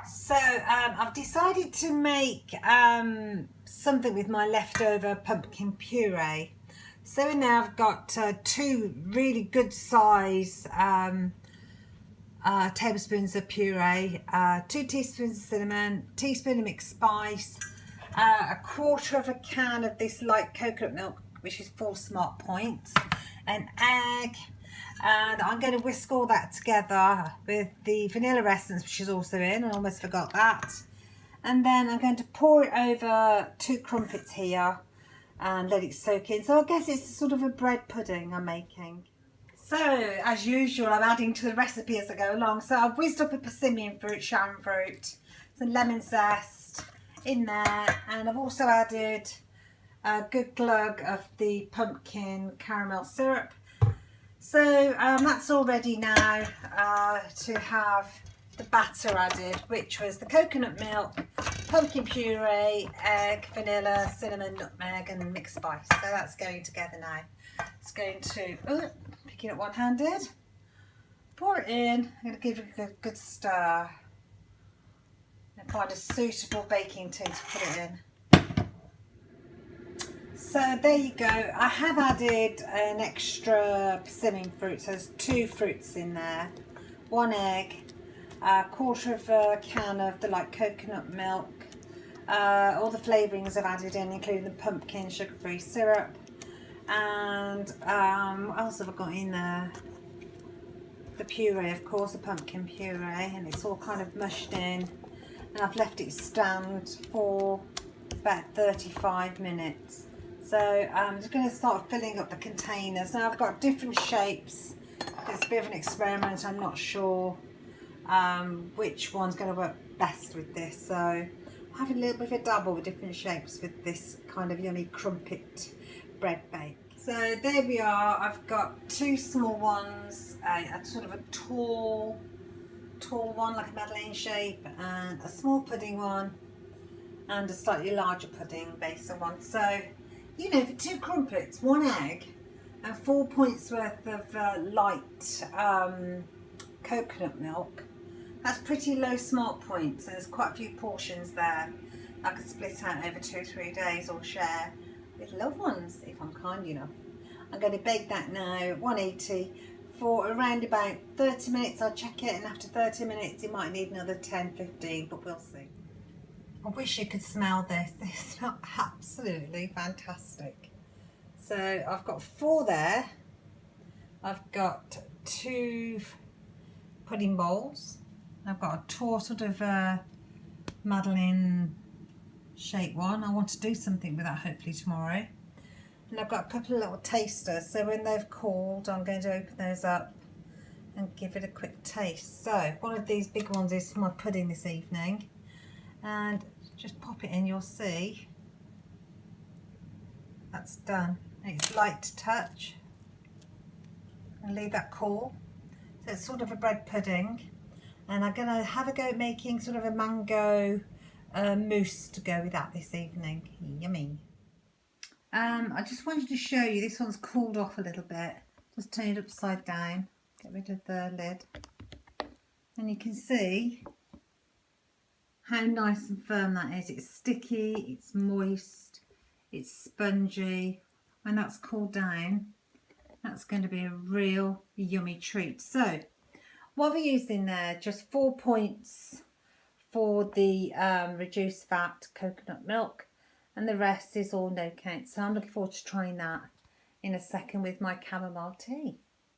So I've decided to make something with my leftover pumpkin puree. So in there I've got 2 really good size tablespoons of puree, 2 teaspoons of cinnamon, teaspoon of mixed spice, a quarter of a can of this light coconut milk, which is 4 smart points, an egg, and I'm going to whisk all that together with the vanilla essence, which is also in. I almost forgot that. And then I'm going to pour it over 2 crumpets here and let it soak in. So I guess it's sort of a bread pudding I'm making. So as usual, I'm adding to the recipe as I go along. So I've whizzed up a persimmon fruit, sharon fruit, some lemon zest in there, and I've also added a good glug of the pumpkin caramel syrup. So that's all ready now to have the batter added, which was the coconut milk, pumpkin puree, egg, vanilla, cinnamon, nutmeg and mixed spice. So that's going together now. It's going to, picking up one-handed, pour it in. I'm going to give it a good stir and find a suitable baking tin to put it in. So there you go. I have added an extra persimmon fruit, so there's 2 fruits in there, 1 egg, a quarter of a can of the light coconut milk, all the flavourings I've added in, including the pumpkin sugar-free syrup, and what else have I got in there? The puree, of course, the pumpkin puree, and it's all kind of mushed in, and I've left it stand for about 35 minutes. So I'm just going to start filling up the containers. Now I've got different shapes. It's a bit of an experiment. I'm not sure which one's going to work best with this. So I'm having a little bit of a dabble with different shapes with this kind of yummy crumpet bread bake. So there we are. I've got 2 small ones, a sort of a tall one like a Madeleine shape, and a small pudding one, and a slightly larger pudding basin one. So, you know, for 2 crumpets, 1 egg, and 4 points worth of light coconut milk, that's pretty low smart points. And there's quite a few portions there I could split out over 2 or 3 days or share with loved ones if I'm kind enough. I'm going to bake that now at 180 for around about 30 minutes. I'll check it, and after 30 minutes it might need another 10-15, but we'll see. I wish you could smell this. It's not absolutely fantastic. So I've got 4 there. I've got 2 pudding bowls. I've got a tall sort of Madeleine shape one. I want to do something with that hopefully tomorrow. And I've got a couple of little tasters. So when they've cooled, I'm going to open those up and give it a quick taste. So one of these big ones is for my pudding this evening. And just pop it in, you'll see that's done. And it's light to touch. And leave that cool. So it's sort of a bread pudding. And I'm going to have a go at making sort of a mango mousse to go with that this evening. Yummy. I just wanted to show you, this one's cooled off a little bit. Just turn it upside down, get rid of the lid. And you can see how nice and firm that is. It's sticky, it's moist, it's spongy. When that's cooled down, that's going to be a real yummy treat. So what we used in there, just 4 points for the reduced fat coconut milk, and the rest is all no count. So I'm looking forward to trying that in a second with my chamomile tea.